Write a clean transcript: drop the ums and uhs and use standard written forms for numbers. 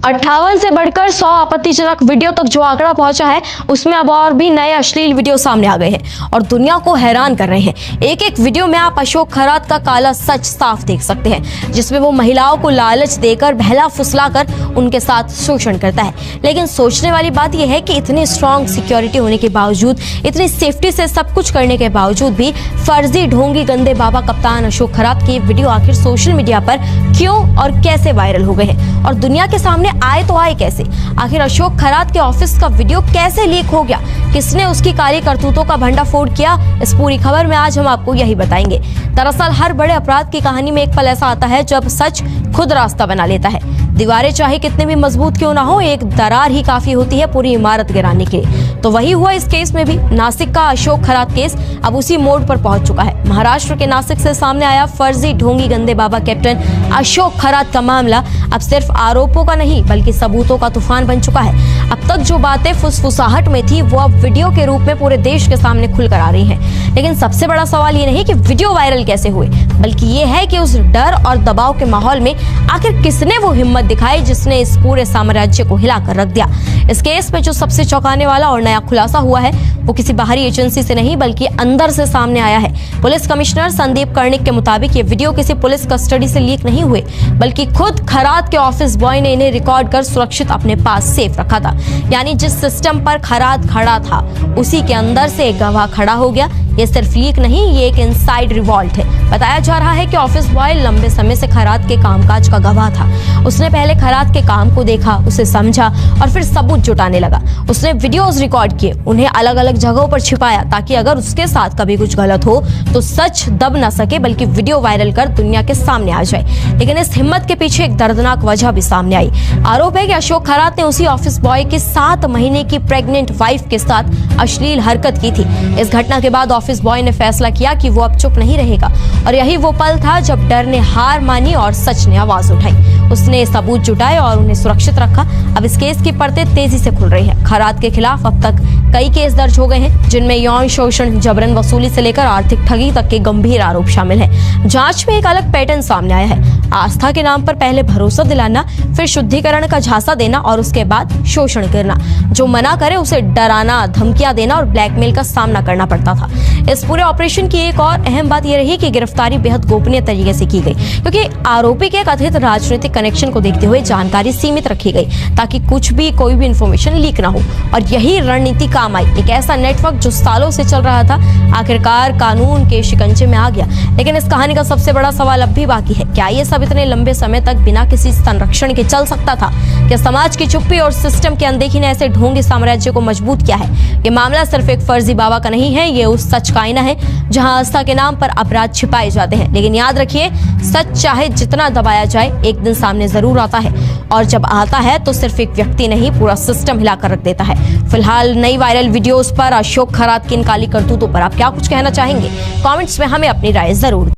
58 से बढ़कर 100 आपत्तिजनक वीडियो तक जो आंकड़ा पहुंचा है, उसमें अब और भी नए अश्लील वीडियो सामने आ गए हैं और दुनिया को हैरान कर रहे हैं। एक एक वीडियो में आप अशोक खरात का काला सच साफ देख सकते हैं, जिसमें वो महिलाओं को लालच देकर, बहला फुसलाकर उनके साथ शोषण करता है। लेकिन सोचने वाली बात यह है कि इतनी स्ट्रॉन्ग सिक्योरिटी होने के बावजूद, इतनी सेफ्टी से सब कुछ करने के बावजूद भी फर्जी ढोंगी गंदे बाबा कप्तान अशोक खरात के वीडियो आखिर सोशल मीडिया पर क्यों और कैसे वायरल हो गए हैं और दुनिया के सामने आए तो आए कैसे? आखिर अशोक खरात के ऑफिस का वीडियो कैसे लीक हो गया? किसने उसकी काली करतूतों का भंडाफोड़ किया? इस पूरी खबर में आज हम आपको यही बताएंगे। दरअसल हर बड़े अपराध की कहानी में एक पल ऐसा आता है जब सच खुद रास्ता बना लेता है। दीवारें चाहे कितने भी मजबूत क्यों ना हो, एक दरार ही काफी होती है पूरी इमारत गिराने के लिए। तो वही हुआ इस केस में भी। नासिक का अशोक खरात केस अब उसी मोड़ पर पहुंच चुका है। महाराष्ट्र के नासिक से सामने आया फर्जी ढोंगी गंदे बाबा कैप्टन अशोक खरात का मामला अब सिर्फ आरोपों का नहीं बल्कि सबूतों का तूफान बन चुका है। अब तक जो बातें फुसफुसाहट में थी वो अब वीडियो के रूप में पूरे देश के सामने खुलकर आ रही हैं। लेकिन सबसे बड़ा सवाल ये नहीं कि वीडियो वायरल कैसे हुए, बल्कि ये है कि उस डर और दबाव के माहौल में आखिर किसने वो हिम्मत दिखाई जिसने इस पूरे साम्राज्य को हिलाकर रख दिया। इस केस में जो सबसे चौंकाने वाला और नया खुलासा हुआ है वो किसी बाहरी एजेंसी से नहीं बल्कि अंदर से सामने आया है। पुलिस कमिश्नर संदीप कर्णिक के मुताबिक ये वीडियो किसी पुलिस कस्टडी से लीक नहीं हुए, बल्कि खुद खरात के ऑफिस बॉय ने इन्हें रिकॉर्ड कर सुरक्षित अपने पास सेफ रखा था। यानी जिस सिस्टम पर खरात खड़ा था उसी के अंदर से एक गवाह खड़ा हो गया। ये सिर्फ लीक नहीं, ये एक इनसाइड रिवॉल्ट है। बताया जा रहा है कि ऑफिस बॉय लंबे समय से खरात के कामकाज का गवाह था। उसने पहले खरात के काम को देखा, उसे समझा और फिर सबूत जुटाने लगा। उसने वीडियोस रिकॉर्ड किए, उन्हें अलग अलग जगहों पर छिपाया ताकि अगर उसके साथ कभी कुछ गलत हो तो सच दब न सके बल्कि वीडियो वायरल कर दुनिया के सामने आ जाए। लेकिन इस हिम्मत के पीछे एक दर्दनाक वजह भी सामने आई। आरोप है कि अशोक खरात ने उसी ऑफिस बॉय की 7 महीने की प्रेग्नेंट वाइफ के साथ अश्लील हरकत की थी। इस घटना के बाद ऑफिस बॉय ने फैसला किया कि वो अब चुप नहीं रहेगा और यही वो पल था जब डर ने हार मानी और सच ने आवाज उठाई। उसने सबूत जुटाए और उन्हें सुरक्षित रखा। अब इस केस की परतें तेजी से खुल रही हैं। खरात के खिलाफ अब तक कई केस दर्ज हो गए हैं जिनमें यौन शोषण, जबरन वसूली से लेकर आर्थिक ठगी तक के गंभीर आरोप शामिल हैं। जांच में एक अलग पैटर्न सामने आया है। आस्था के नाम पर पहले भरोसा दिलाना, फिर शुद्धिकरण का झांसा देना और उसके बाद शोषण करना। जो मना करे उसे डराना, धमकियां देना और ब्लैकमेल का सामना करना पड़ता था। इस पूरे ऑपरेशन की एक और अहम बात यह रही कि गिरफ्तारी बेहद गोपनीय तरीके से की गई, क्योंकि आरोपी के कथित राजनीतिक कनेक्शन को देखते हुए जानकारी सीमित रखी गई ताकि कोई भी इंफॉर्मेशन लीक ना हो। और यही रणनीति काम आई। एक ऐसा नेटवर्क जो सालों से चल रहा था आखिरकार कानून के शिकंजे में आ गया। लेकिन इस कहानी का सबसे बड़ा सवाल अब भी बाकी है। क्या ये सब इतने लंबे समय तक बिना किसी संरक्षण के चल सकता था? क्या समाज की चुप्पी और सिस्टम की अनदेखी ने ऐसे ढोंगी साम्राज्य को मजबूत किया है? ये मामला सिर्फ एक फर्जी बाबा का नहीं है, ये उस सच का आईना है जहां आस्था के नाम पर अपराध छिपाए जाते हैं। लेकिन याद रखिए, सच चाहे जितना दबाया जाए एक दिन सामने जरूर आता है और जब आता है तो सिर्फ एक व्यक्ति नहीं, पूरा सिस्टम हिलाकर रख देता है। फिलहाल नई वायरल वीडियोस पर अशोक खरात की इन काली करतूतों पर आप क्या कुछ कहना चाहेंगे? कमेंट्स में हमें अपनी राय जरूर